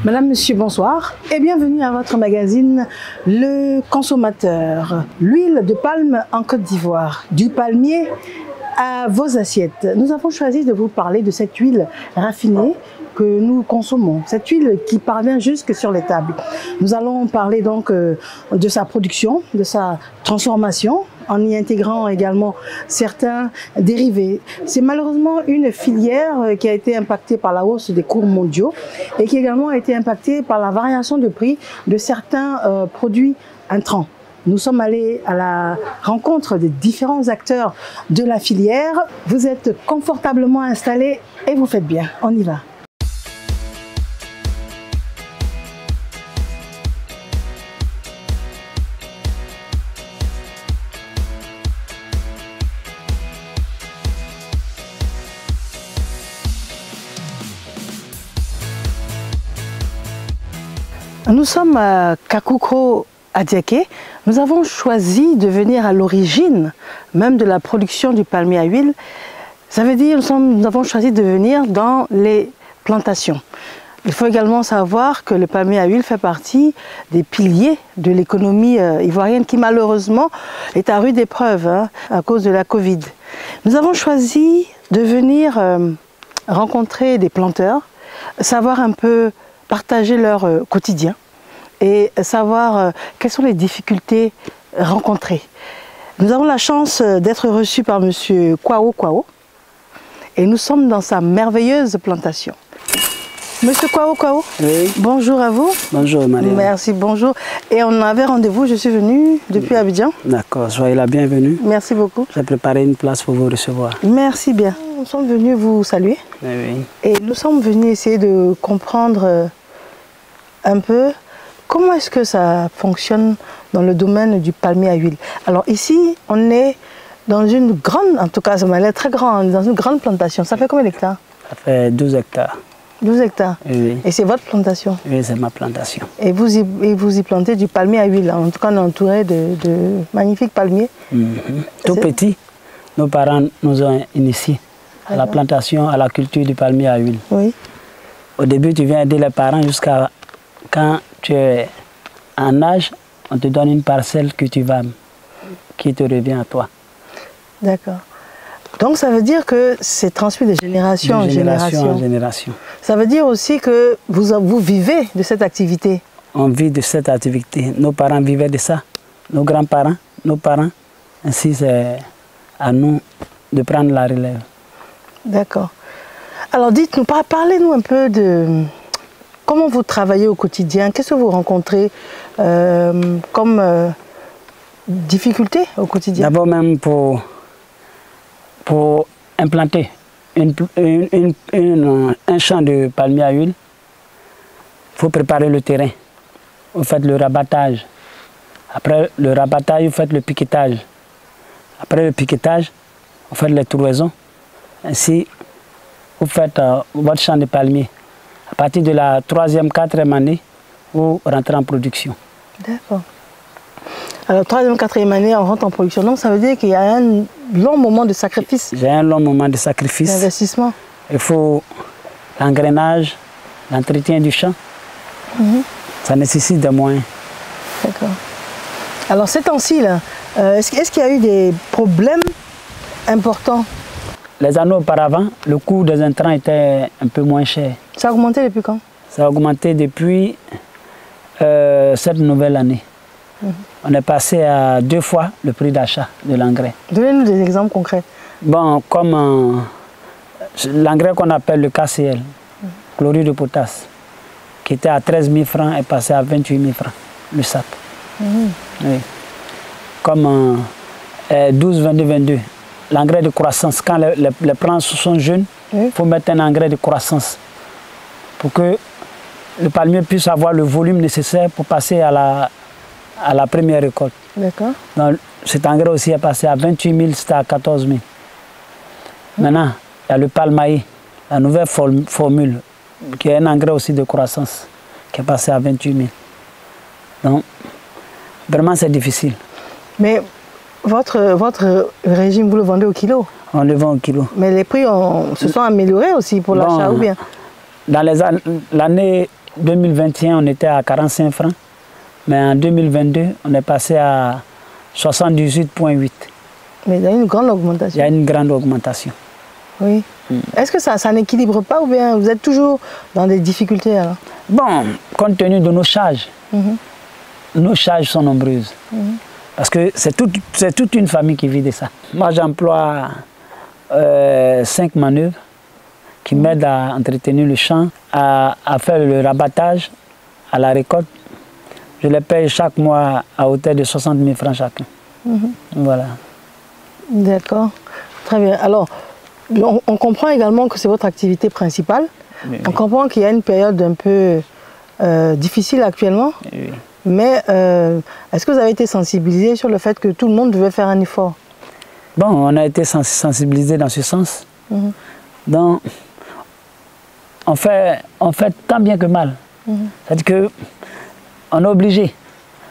Madame, monsieur, bonsoir et bienvenue à votre magazine Le Consommateur. L'huile de palme en Côte d'Ivoire, du palmier à vos assiettes. Nous avons choisi de vous parler de cette huile raffinée que nous consommons, cette huile qui parvient jusque sur les tables. Nous allons parler donc de sa production, de sa transformation, en y intégrant également certains dérivés. C'est malheureusement une filière qui a été impactée par la hausse des cours mondiaux et qui également a été impactée par la variation de prix de certains produits intrants. Nous sommes allés à la rencontre des différents acteurs de la filière. Vous êtes confortablement installés et vous faites bien. On y va. Nous sommes à Kakouko Adiaké. Nous avons choisi de venir à l'origine même de la production du palmier à huile. Ça veut dire nous avons choisi de venir dans les plantations. Il faut également savoir que le palmier à huile fait partie des piliers de l'économie ivoirienne qui malheureusement est à rude épreuve à cause de la Covid. Nous avons choisi de venir rencontrer des planteurs, savoir un peu partager leur quotidien et savoir quelles sont les difficultés rencontrées. Nous avons la chance d'être reçus par M. Kwao Kwao et nous sommes dans sa merveilleuse plantation. Monsieur Kwao Kwao, oui. Bonjour à vous. Bonjour Marie. Merci, bonjour. Et on avait rendez-vous, je suis venue depuis Abidjan. D'accord, soyez la bienvenue. Merci beaucoup. J'ai préparé une place pour vous recevoir. Merci bien. Nous sommes venus vous saluer. Oui. Et nous sommes venus essayer de comprendre un peu comment est-ce que ça fonctionne dans le domaine du palmier à huile. Alors ici, on est dans une grande, en tout cas ça m'a l'air très grand, dans une grande plantation. Ça fait combien d'hectares? Ça fait 12 hectares. 12 hectares. Oui. Et c'est votre plantation? Oui, c'est ma plantation. Et vous y plantez du palmier à huile. En tout cas, on est entouré de magnifiques palmiers. Tout petit, nos parents nous ont initiés à la plantation, à la culture du palmier à huile. Oui. Au début, tu viens aider les parents jusqu'à quand tu es en âge, on te donne une parcelle que tu vas, qui te revient à toi. D'accord. Donc ça veut dire que c'est transmis de génération en génération. Ça veut dire aussi que vous vivez de cette activité. On vit de cette activité. Nos parents vivaient de ça. Nos grands-parents, nos parents. Ainsi, c'est à nous de prendre la relève. D'accord. Alors dites-nous, parlez-nous un peu de comment vous travaillez au quotidien. Qu'est-ce que vous rencontrez comme difficultés au quotidien? D'abord même pour implanter un champ de palmier à huile, il faut préparer le terrain. Vous faites le rabattage. Après le rabattage, vous faites le piquetage. Après le piquetage, vous faites les trouaisons. Ainsi, vous faites votre champ de palmier. À partir de la 3e, 4e année, vous rentrez en production. D'accord. Alors, 3e, 4e année, on rentre en production. Donc, ça veut dire qu'il y a un long moment de sacrifice. J'ai un long moment de sacrifice. D'investissement. Il faut l'engrenage, l'entretien du champ. Ça nécessite des moyens. D'accord. Alors, ces temps-ci, est-ce qu'il y a eu des problèmes importants? Les années auparavant, le coût des intrants était un peu moins cher. Ça a augmenté depuis quand? Ça a augmenté depuis cette nouvelle année. On est passé à 2 fois le prix d'achat de l'engrais. Donnez-nous des exemples concrets. Bon, comme l'engrais qu'on appelle le KCL, chlorure de potasse, qui était à 13 000 francs, est passé à 28 000 francs, le sac. Oui. Comme 12, 22, 22. L'engrais de croissance, quand les plants sont jeunes, il faut mettre un engrais de croissance pour que le palmier puisse avoir le volume nécessaire pour passer à la première récolte. D'accord. Cet engrais aussi est passé à 28 000, c'était à 14 000. Maintenant, il y a le palmaï, la nouvelle formule, qui est un engrais aussi de croissance, qui est passé à 28 000. Donc, vraiment, c'est difficile. Mais votre régime, vous le vendez au kilo? On le vend au kilo. Mais les prix se sont améliorés aussi pour l'achat ou bien? Dans l'année 2021, on était à 45 francs. Mais en 2022, on est passé à 78,8. Mais il y a une grande augmentation. Il y a une grande augmentation. Oui. Est-ce que ça n'équilibre pas ou bien vous êtes toujours dans des difficultés alors? Bon, compte tenu de nos charges, nos charges sont nombreuses. Parce que c'est toute une famille qui vit de ça. Moi, j'emploie 5 manœuvres qui m'aident à entretenir le champ, à faire le rabattage, à la récolte. Je les paye chaque mois à hauteur de 60 000 francs chacun. Voilà. D'accord. Très bien. Alors, on comprend également que c'est votre activité principale. Oui, on comprend qu'il y a une période un peu difficile actuellement. Oui. Mais est-ce que vous avez été sensibilisé sur le fait que tout le monde devait faire un effort? Bon, on a été sensibilisé dans ce sens. Donc, on fait tant bien que mal. C'est-à-dire qu'on est obligé.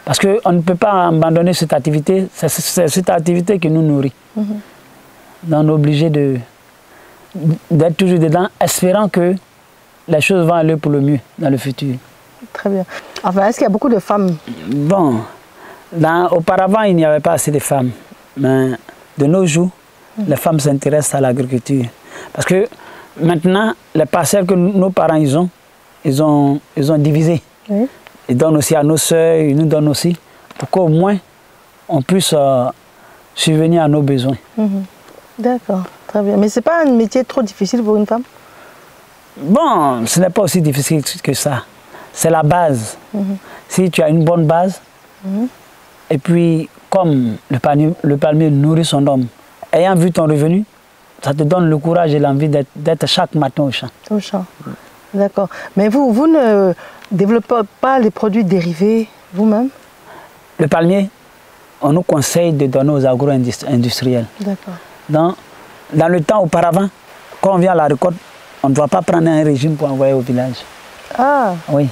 Parce qu'on ne peut pas abandonner cette activité. C'est cette activité qui nous nourrit. Donc, on est obligé d'être toujours dedans, espérant que les choses vont aller pour le mieux dans le futur. Très bien. Enfin, est-ce qu'il y a beaucoup de femmes? Bon, auparavant, il n'y avait pas assez de femmes. Mais de nos jours, les femmes s'intéressent à l'agriculture. Parce que maintenant, les parcelles que nos parents ils ont divisé. Oui. Ils donnent aussi à nos soeurs, ils nous donnent aussi, pour qu'au moins, on puisse subvenir à nos besoins. D'accord, très bien. Mais ce n'est pas un métier trop difficile pour une femme? Bon, ce n'est pas aussi difficile que ça. C'est la base. Si tu as une bonne base, et puis comme le palmier nourrit son homme, ayant vu ton revenu, ça te donne le courage et l'envie d'être chaque matin au champ. Au champ, d'accord. Mais vous ne développez pas les produits dérivés vous-même? Le palmier, on nous conseille de donner aux agro-industriels. D'accord. Dans le temps auparavant, quand on vient à la récolte, on ne doit pas prendre un régime pour envoyer au village. Ah. Oui.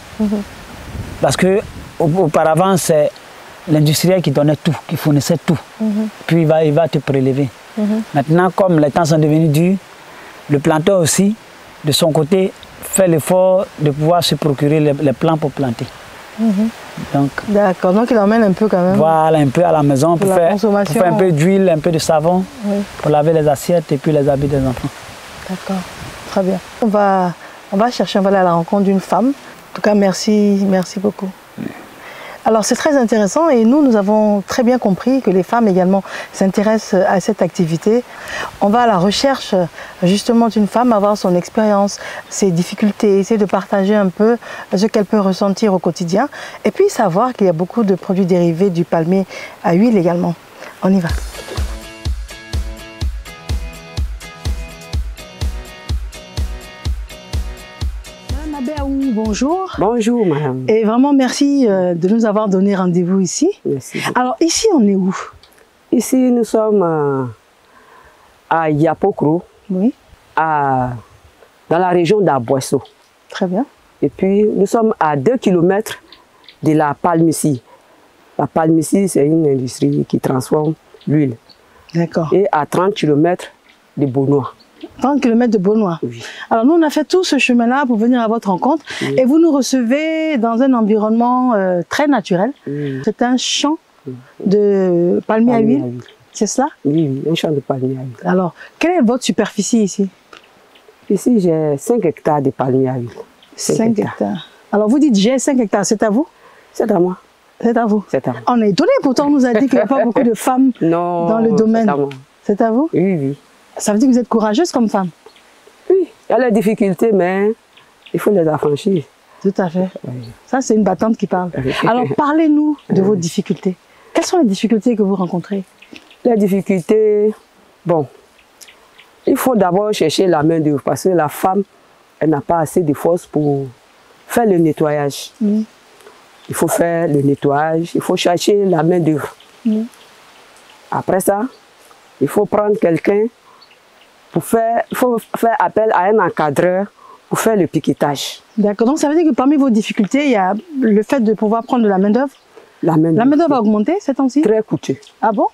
Parce que auparavant, c'est l'industriel qui donnait tout, qui fournissait tout. Puis il va te prélever. Maintenant, comme les temps sont devenus durs, le planteur aussi, de son côté, fait l'effort de pouvoir se procurer les plants pour planter. D'accord, donc il emmène un peu quand même. Voilà, un peu à la maison pour faire un peu d'huile, un peu de savon, pour laver les assiettes et puis les habits des enfants. D'accord, très bien. On va chercher, on va aller à la rencontre d'une femme. En tout cas, merci beaucoup. Alors c'est très intéressant et nous avons très bien compris que les femmes également s'intéressent à cette activité. On va à la recherche justement d'une femme, avoir son expérience, ses difficultés, essayer de partager un peu ce qu'elle peut ressentir au quotidien et puis savoir qu'il y a beaucoup de produits dérivés du palmier à huile également. On y va. Bonjour. Bonjour, madame. Et vraiment, merci de nous avoir donné rendez-vous ici. Merci. Alors, ici, on est où? Ici, nous sommes à Yapokro, oui. Dans la région d'Aboisseau. Très bien. Et puis, nous sommes à 2 km de la palmicie. La palmicie, c'est une industrie qui transforme l'huile. D'accord. Et à 30 km de Beaunois. 30 km de Beaunois. Oui. Alors nous, on a fait tout ce chemin-là pour venir à votre rencontre et vous nous recevez dans un environnement très naturel. C'est un champ de palmier à huile, c'est cela? Oui, un champ de palmier à huile. Alors, quelle est votre superficie ici? Ici, j'ai 5 hectares de palmier à huile. 5 hectares. Alors vous dites j'ai 5 hectares, c'est à vous? C'est à moi. C'est à vous? C'est à moi. On est étonné, pourtant on nous a dit qu'il n'y a pas beaucoup de femmes dans le domaine. C'est à vous? Oui, oui. Ça veut dire que vous êtes courageuse comme femme? Oui, il y a les difficultés, mais il faut les affranchir. Tout à fait. Oui. Ça, c'est une battante qui parle. Alors, parlez-nous de vos difficultés. Quelles sont les difficultés que vous rencontrez? Les difficultés, bon, il faut d'abord chercher la main d'œuvre parce que la femme, elle n'a pas assez de force pour faire le nettoyage. Il faut faire le nettoyage, il faut chercher la main d'œuvre. Après ça, il faut prendre quelqu'un il faut faire appel à un encadreur pour faire le piquetage. D'accord, donc ça veut dire que parmi vos difficultés, il y a le fait de pouvoir prendre de la main-d'œuvre. La main-d'œuvre a augmenté ces temps-ci? Très coûteux. Ah bon?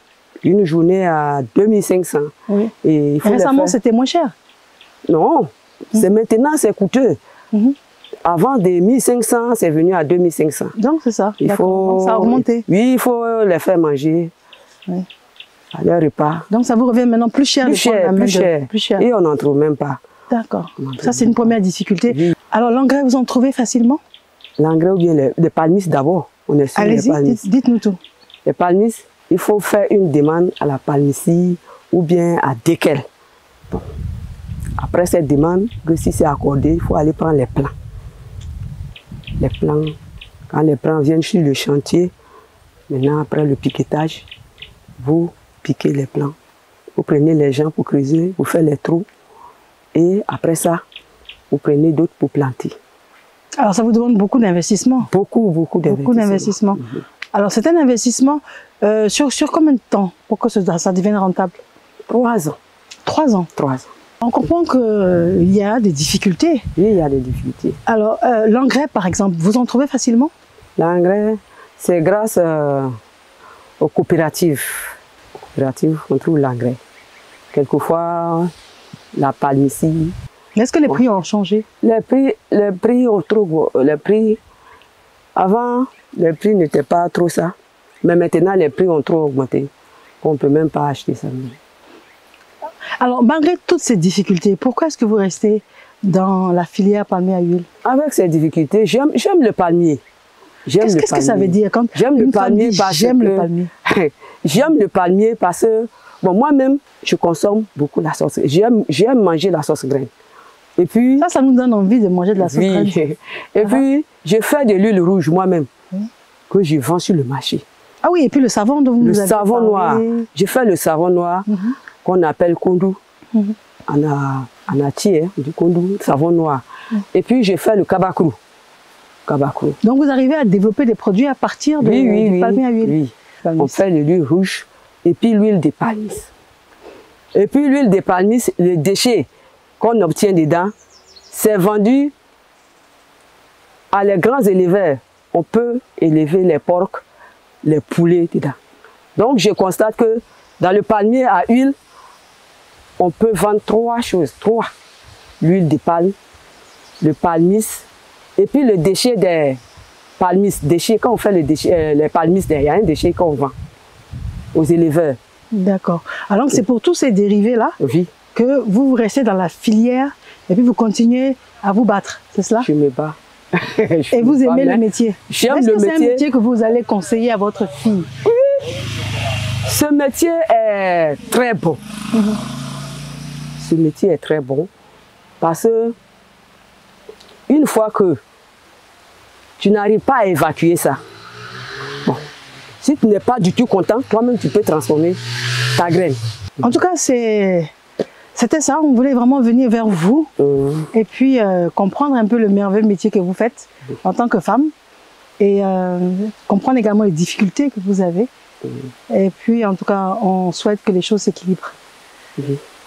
Une journée à 2500. Oui. Et récemment, c'était moins cher? Non, c'est maintenant c'est coûteux. Avant des 1500, c'est venu à 2500. Donc c'est ça. Il faut, ça a augmenté. Oui, il faut les faire manger. Oui. À leur repas. Donc ça vous revient maintenant plus cher. Plus cher. Et on n'en trouve même pas. D'accord. Ça c'est une première difficulté. Oui. Alors l'engrais, vous en trouvez facilement? L'engrais ou bien les palmistes d'abord. Allez-y, dites-nous tout. Les palmistes, il faut faire une demande à la palmistie ou bien à Dekel. Bon. Après cette demande, que si c'est accordé, il faut aller prendre les plants. Les plants, quand les plants viennent sur le chantier, maintenant après le piquetage, vous piquez les plants. Vous prenez les gens pour creuser, vous faites les trous. Et après ça, vous prenez d'autres pour planter. Alors ça vous demande beaucoup d'investissement? Beaucoup d'investissement. Alors c'est un investissement sur combien de temps pour que ça devienne rentable? 3 ans. 3 ans? 3 ans. On comprend qu'il y a des difficultés. Oui, il y a des difficultés. Alors l'engrais par exemple, vous en trouvez facilement? L'engrais, c'est grâce aux coopératives. Aux coopératives, on trouve l'engrais. Quelquefois, la palmistie. Mais est-ce que les prix ont changé? Les prix, on trouve, les prix, avant, les prix n'étaient pas trop ça. Mais maintenant, les prix ont trop augmenté. On ne peut même pas acheter ça. Alors, malgré toutes ces difficultés, pourquoi est-ce que vous restez dans la filière palmier à huile? Avec ces difficultés, j'aime le palmier. Qu'est-ce que ça veut dire quand j'aime le palmier parce que j'aime le palmier parce que bon, moi-même, je consomme beaucoup la sauce. J'aime manger la sauce graine. Et puis, ça nous donne envie de manger de la sauce graine. Et puis, je fais de l'huile rouge moi-même que je vends sur le marché. Ah oui, et puis le savon dont vous nous avez parlé. Le savon noir. Je fais le savon noir qu'on appelle kondou. En atier, du kondou, savon noir. Et puis, je fais le kabakrou. Donc, vous arrivez à développer des produits à partir du palmier à huile? Oui, on fait de l'huile rouge et puis l'huile de palmis. Et puis l'huile de palmis, les déchets qu'on obtient dedans, c'est vendu à les grands éleveurs. On peut élever les porcs, les poulets dedans. Donc je constate que dans le palmier à huile, on peut vendre 3 choses. 3. L'huile de palme, le palmis, et puis le déchet des palmis. Quand on fait les palmis, il y a un déchet qu'on vend aux éleveurs. D'accord. Alors c'est pour tous ces dérivés-là que vous restez dans la filière et puis vous continuez à vous battre, c'est cela? Je me bats. Et vous aimez le métier? J'aime le métier. C'est un métier que vous allez conseiller à votre fille? Oui. Ce métier est très bon. Ce métier est très bon parce que une fois que tu n'arrives pas à évacuer ça, bon, si tu n'es pas du tout content, toi-même tu peux transformer ta graine. En tout cas, c'était ça, on voulait vraiment venir vers vous et puis comprendre un peu le merveilleux métier que vous faites en tant que femme et comprendre également les difficultés que vous avez. Et puis en tout cas, on souhaite que les choses s'équilibrent.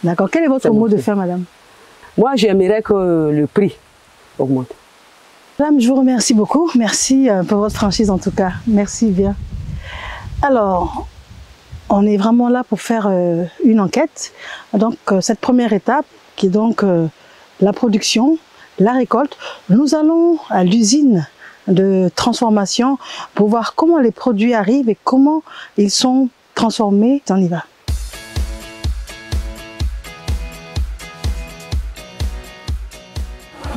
D'accord. Quel est votre mot de fin, madame? Moi, j'aimerais que le prix augmente. Madame, je vous remercie beaucoup. Merci pour votre franchise en tout cas. Merci bien. Alors, on est vraiment là pour faire une enquête. Donc, cette première étape, qui est donc la production, la récolte, nous allons à l'usine de transformation pour voir comment les produits arrivent et comment ils sont transformés. On y va.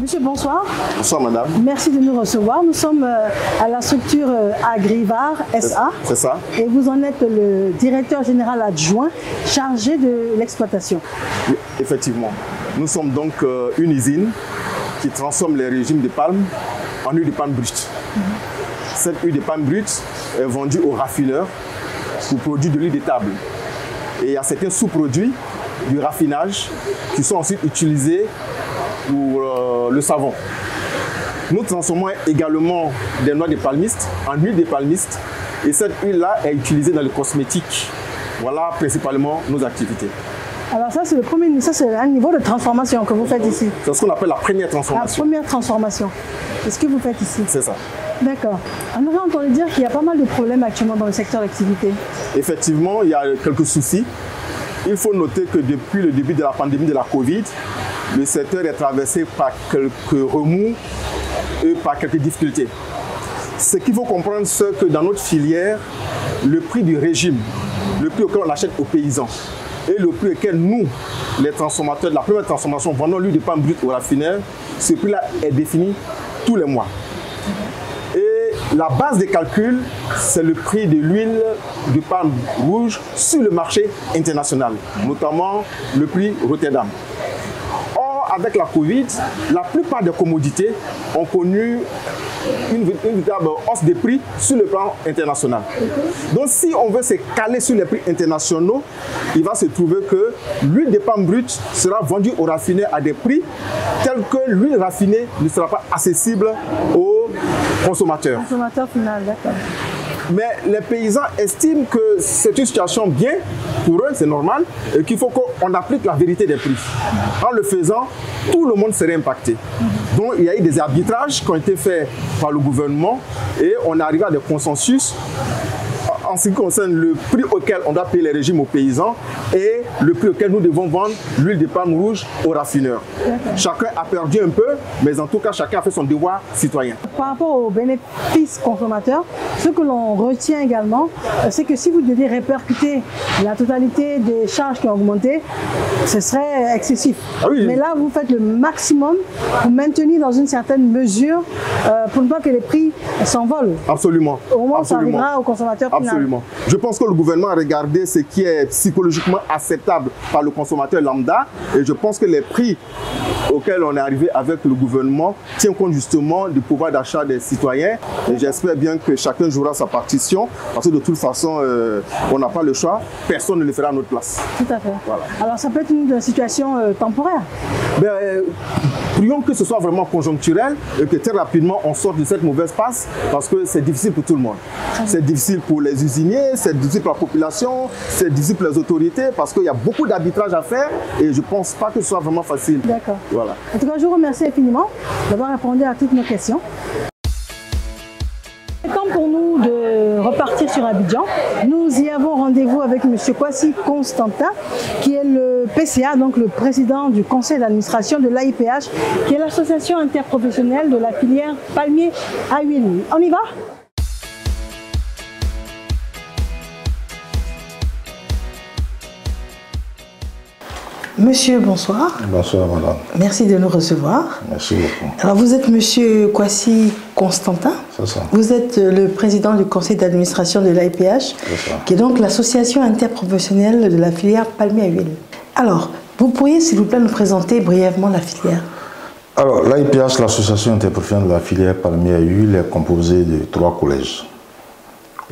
Monsieur, bonsoir. Bonsoir, madame. Merci de nous recevoir. Nous sommes à la structure Agrivar SA. C'est ça. Et vous en êtes le directeur général adjoint chargé de l'exploitation. Oui, effectivement. Nous sommes donc une usine qui transforme les régimes de palme en huile de palme brute. Cette huile de palme brute est vendue aux raffineurs pour produire de l'huile de table. Et il y a certains sous-produits du raffinage qui sont ensuite utilisés pour le savon. Nous transformons également des noix de palmiste en huile de palmiste et cette huile-là est utilisée dans les cosmétiques. Voilà principalement nos activités. Alors ça c'est le premier niveau, ça c'est un niveau de transformation que vous faites ici. C'est ce qu'on appelle la première transformation. La première transformation. C'est ce que vous faites ici. C'est ça. D'accord. On aurait entendu dire qu'il y a pas mal de problèmes actuellement dans le secteur d'activité. Effectivement, il y a quelques soucis. Il faut noter que depuis le début de la pandémie de la Covid, le secteur est traversé par quelques remous et par quelques difficultés. Ce qu'il faut comprendre, c'est que dans notre filière, le prix du régime, le prix auquel on achète aux paysans et le prix auquel nous, les transformateurs de la première transformation, vendons l'huile de palme brute au raffineur, ce prix-là est défini tous les mois. Et la base des calculs, c'est le prix de l'huile de palme rouge sur le marché international, notamment le prix Rotterdam. Or, avec la Covid, la plupart des commodités ont connu une véritable hausse des prix sur le plan international. Donc si on veut se caler sur les prix internationaux, il va se trouver que l'huile de palme brute sera vendue aux raffineurs à des prix tels que l'huile raffinée ne sera pas accessible aux consommateurs. Consommateur final, d'accord. Mais les paysans estiment que c'est une situation bien pour eux, c'est normal, et qu'il faut qu'on applique la vérité des prix. En le faisant, tout le monde serait impacté. Donc il y a eu des arbitrages qui ont été faits par le gouvernement et on est arrivé à des consensus en ce qui concerne le prix auquel on doit payer les régimes aux paysans et le prix auquel nous devons vendre l'huile de palme rouge aux raffineurs. Chacun a perdu un peu, mais en tout cas, chacun a fait son devoir citoyen. Par rapport aux bénéfices consommateurs, ce que l'on retient également, c'est que si vous deviez répercuter la totalité des charges qui ont augmenté, ce serait excessif. Ah oui. Mais là, vous faites le maximum pour maintenir dans une certaine mesure pour ne pas que les prix s'envolent. Absolument. Au moment où ça arrivera au consommateur final. Absolument. Je pense que le gouvernement a regardé ce qui est psychologiquement acceptable par le consommateur lambda et je pense que les prix auxquels on est arrivé avec le gouvernement tiennent compte justement du pouvoir d'achat des citoyens et j'espère bien que chacun jouera sa partition parce que de toute façon on n'a pas le choix, personne ne le fera à notre place. Tout à fait. Voilà. Alors ça peut être une situation temporaire. Prions que ce soit vraiment conjoncturel et que très rapidement on sorte de cette mauvaise passe parce que c'est difficile pour tout le monde. C'est difficile pour les usiniers, c'est difficile pour la population, c'est difficile pour les autorités parce qu'il y a beaucoup d'arbitrage à faire et je ne pense pas que ce soit vraiment facile. D'accord. Voilà. En tout cas, je vous remercie infiniment d'avoir répondu à toutes nos questions. C'est temps pour nous de repartir sur Abidjan. Nous y avons rendez-vous avec M. Kwasi Constantin, qui est le PCA, donc le président du conseil d'administration de l'AIPH, qui est l'association interprofessionnelle de la filière palmier à huile. On y va ? Monsieur, bonsoir. Bonsoir, madame. Merci de nous recevoir. Merci beaucoup. Alors, vous êtes monsieur Kwasi Constantin. C'est ça. Vous êtes le président du conseil d'administration de l'AIPH, qui est donc l'association interprofessionnelle de la filière palmier à huile. Alors, vous pourriez, s'il vous plaît, nous présenter brièvement la filière? Alors, l'AIPH, l'association interprofessionnelle de la filière palmier à huile, est composée de 3 collèges.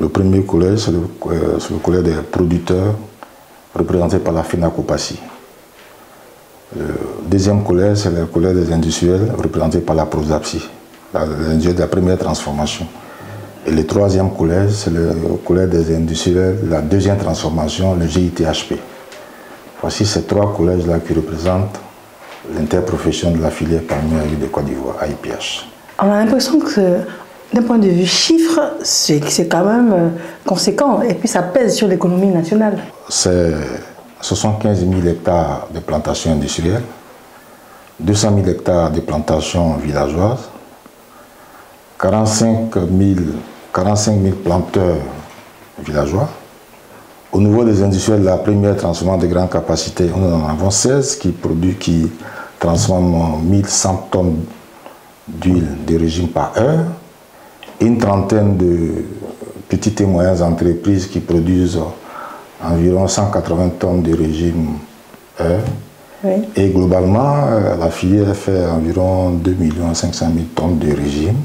Le premier collège, c'est le collège des producteurs, représenté par la FENACOPACI. Le deuxième collège, c'est le collège des industriels, représenté par la PROSAPSI, l'industrie de la première transformation. Et le troisième collège, c'est le collège des industriels de la deuxième transformation, le GITHP. Voici ces 3 collèges-là qui représentent l'interprofession de la filière palmier à huile de Côte d'Ivoire, AIPH. On a l'impression que d'un point de vue chiffre, c'est quand même conséquent et puis ça pèse sur l'économie nationale. Ce sont 15 000 hectares de plantations industrielles, 200 000 hectares de plantations villageoises, 45 000 planteurs villageois. Au niveau des industriels, la première transformation de grande capacité, nous en avons 16 qui transforment 1100 tonnes d'huile de régime par heure, et une trentaine de petites et moyennes entreprises qui produisent environ 180 tonnes de régime heure. Oui. Et globalement, la filière fait environ 2 500 000 tonnes de régime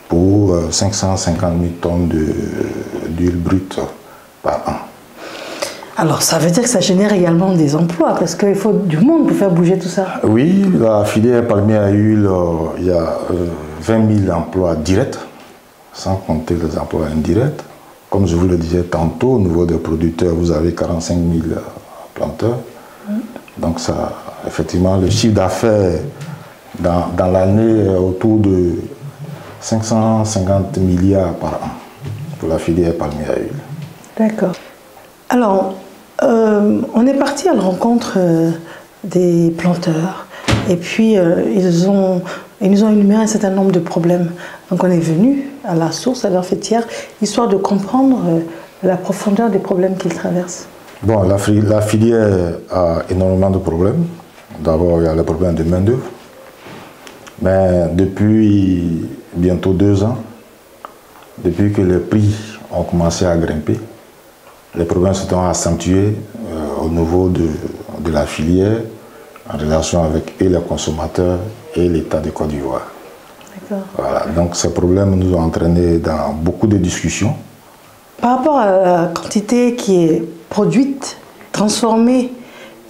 pour 550 000 tonnes d'huile brute par an. Alors ça veut dire que ça génère également des emplois parce qu'il faut du monde pour faire bouger tout ça. Oui, la filière palmier à huile, il y a 20 000 emplois directs, sans compter les emplois indirects. Comme je vous le disais tantôt, au niveau des producteurs, vous avez 45 000 planteurs. Donc ça, effectivement, le chiffre d'affaires dans l'année est autour de 550 milliards par an pour la filière palmier à huile. D'accord. Alors, on est parti à la rencontre des planteurs Et puis, ils nous ont énuméré un certain nombre de problèmes. Donc, on est venu à la source, à leur fêtière, histoire de comprendre la profondeur des problèmes qu'ils traversent. Bon, la filière a énormément de problèmes. D'abord, il y a le problème de main-d'œuvre. Mais depuis bientôt 2 ans, depuis que les prix ont commencé à grimper, les problèmes se sont accentués au niveau de la filière en relation avec et les consommateurs et l'État de Côte d'Ivoire. Voilà, donc ces problèmes nous ont entraînés dans beaucoup de discussions. Par rapport à la quantité qui est produite, transformée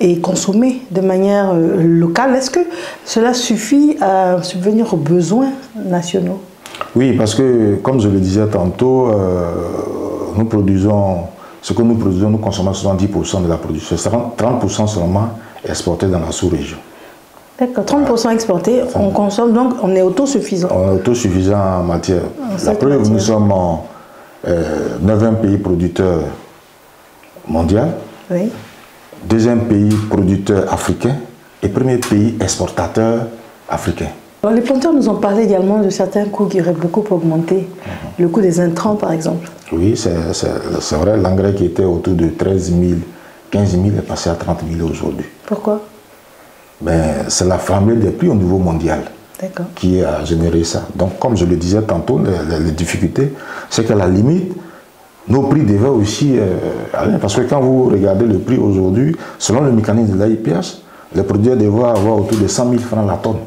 et consommée de manière locale, est-ce que cela suffit à subvenir aux besoins nationaux? Oui, parce que, comme je le disais tantôt, nous produisons, ce que nous produisons, nous consommons 70% de la production, 30% seulement exporté dans la sous-région. D'accord, 30% exporté, on consomme donc, on est autosuffisant. On est autosuffisant en matière. La preuve, nous sommes en 9e pays producteur mondial, oui. 2e pays producteur africain et 1er pays exportateur africain. Alors, les planteurs nous ont parlé également de certains coûts qui auraient beaucoup augmenté, le coût des intrants par exemple. Oui, c'est vrai, l'engrais qui était autour de 13 000, 15 000 est passé à 30 000 aujourd'hui. Pourquoi? C'est la flambée des prix au niveau mondial qui a généré ça. Donc, comme je le disais tantôt, les difficultés, c'est qu'à la limite, nos prix devaient aussi aller. Parce que quand vous regardez le prix aujourd'hui, selon le mécanisme de l'AIPH, les produits devaient avoir autour de 100 000 francs la tonne.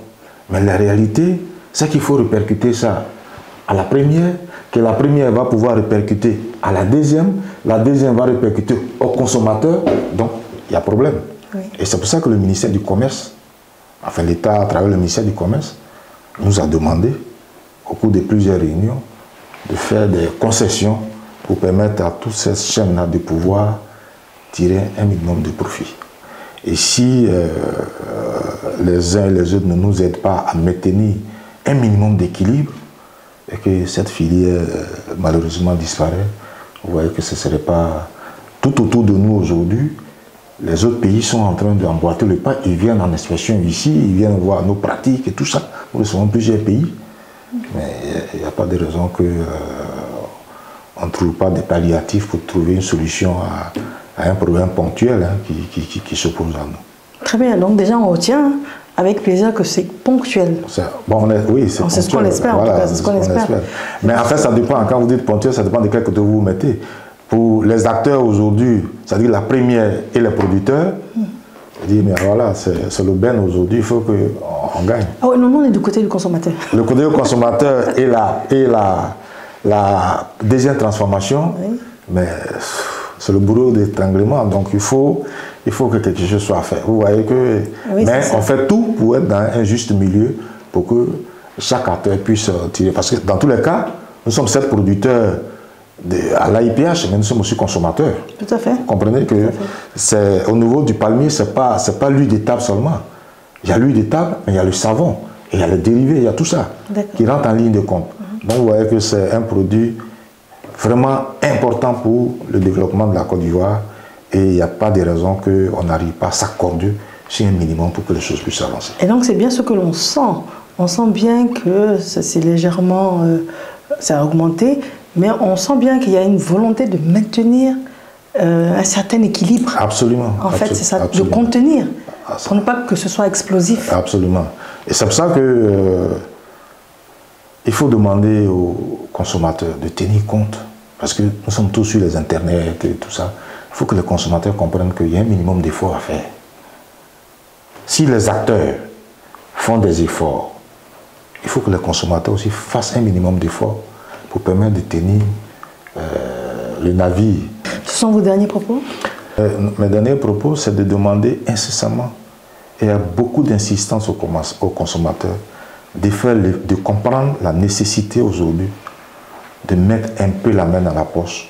Mais la réalité, c'est qu'il faut répercuter ça à la première, que la première va pouvoir répercuter à la deuxième va répercuter au consommateur. Donc, il y a problème. Oui. Et c'est pour ça que le ministère du Commerce, enfin l'État à travers le ministère du Commerce, nous a demandé, au cours de plusieurs réunions, de faire des concessions pour permettre à toutes ces chaînes-là de pouvoir tirer un minimum de profit. Et si les uns et les autres ne nous aident pas à maintenir un minimum d'équilibre, et que cette filière malheureusement disparaît, vous voyez que ce ne serait pas... Tout autour de nous aujourd'hui, les autres pays sont en train d'emboîter le pas, ils viennent en inspection ici, ils viennent voir nos pratiques et tout ça. Nous recevons plusieurs pays, mais il n'y a pas de raison qu'on ne trouve pas des palliatifs pour trouver une solution à un problème ponctuel qui s'oppose à nous. Très bien, donc déjà on retient avec plaisir que c'est ponctuel. Bon, oui, c'est ce qu'on espère, voilà, en tout cas, c'est ce qu'on espère. Mais en fait, ça dépend, quand vous dites ponctuel, ça dépend de quel côté vous vous mettez. Pour les acteurs aujourd'hui, c'est-à-dire la première et les producteurs, je dis, mais voilà, c'est le ben aujourd'hui, il faut qu'on gagne. Ah oui, non, on est du côté du consommateur. Le côté du consommateur et la deuxième transformation, oui. Mais c'est le boulot d'étranglement, donc il faut que quelque chose soit fait. Vous voyez que... Oui, mais on fait tout pour être dans un juste milieu, pour que chaque acteur puisse tirer. Parce que dans tous les cas, nous sommes 7 producteurs à l'AIPH, mais nous sommes aussi consommateurs. Tout à fait. Vous comprenez que c'est au niveau du palmier, c'est pas l'huile de table seulement. Il y a l'huile de table, mais il y a le savon, et il y a les dérivés, il y a tout ça qui rentre en ligne de compte. Donc vous voyez que c'est un produit vraiment important pour le développement de la Côte d'Ivoire, et il n'y a pas de raison qu'on n'arrive pas à s'accorder sur un minimum pour que les choses puissent avancer. Et donc c'est bien ce que l'on sent. On sent bien que c'est légèrement, ça a augmenté, mais on sent bien qu'il y a une volonté de maintenir un certain équilibre. Absolument. En fait, c'est ça, de contenir, pour ne pas que ce soit explosif. Absolument. Et c'est pour ça que il faut demander aux consommateurs de tenir compte, parce que nous sommes tous sur les internets et tout ça. Il faut que les consommateurs comprennent qu'il y a un minimum d'efforts à faire. Si les acteurs font des efforts, il faut que les consommateurs aussi fassent un minimum d'efforts pour permettre de tenir le navire. Ce sont vos derniers propos? Mes derniers propos, c'est de demander incessamment, et il y a beaucoup d'insistance aux consommateurs, de comprendre la nécessité aujourd'hui de mettre un peu la main dans la poche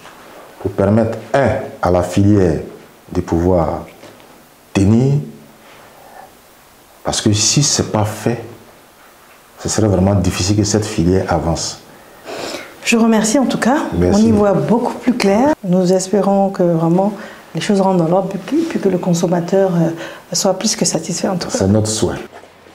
pour permettre, à la filière de pouvoir tenir, parce que si ce n'est pas fait, ce serait vraiment difficile que cette filière avance. Je vous remercie en tout cas. Merci. On y voit beaucoup plus clair. Nous espérons que vraiment les choses rentrent dans l'ordre, puis que le consommateur soit plus que satisfait en tout cas. C'est notre souhait.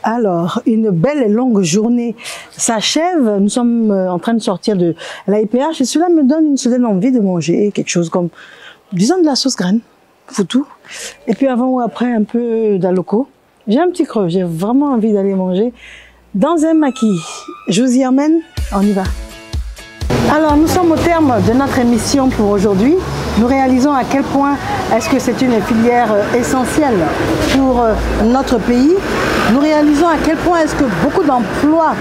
Alors, une belle et longue journée s'achève. Nous sommes en train de sortir de l'AIPH et cela me donne une soudaine envie de manger quelque chose comme, disons, de la sauce graine, foutou. Et puis avant ou après, un peu d'aloco. J'ai un petit creux, j'ai vraiment envie d'aller manger dans un maquis. Je vous y emmène, on y va. Alors, nous sommes au terme de notre émission pour aujourd'hui. Nous réalisons à quel point est-ce que c'est une filière essentielle pour notre pays. Nous réalisons à quel point est-ce que beaucoup d'emplois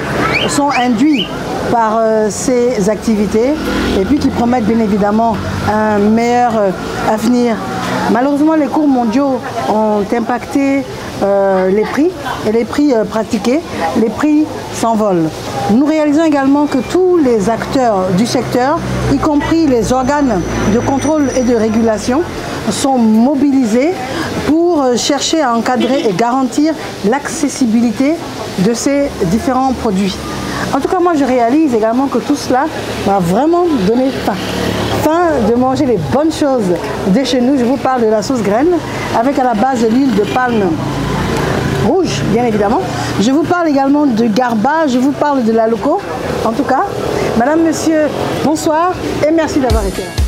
sont induits par ces activités et puis qui promettent bien évidemment un meilleur avenir. Malheureusement, les cours mondiaux ont impacté les prix et les prix pratiqués, les prix s'envolent. Nous réalisons également que tous les acteurs du secteur, y compris les organes de contrôle et de régulation, sont mobilisés pour chercher à encadrer et garantir l'accessibilité de ces différents produits. En tout cas, moi, je réalise également que tout cela m'a vraiment donné faim. Faim de manger les bonnes choses de chez nous. Je vous parle de la sauce graine avec à la base de l'huile de palme rouge, bien évidemment. Je vous parle également de garba, je vous parle de la loco. En tout cas, madame, monsieur, bonsoir et merci d'avoir été là.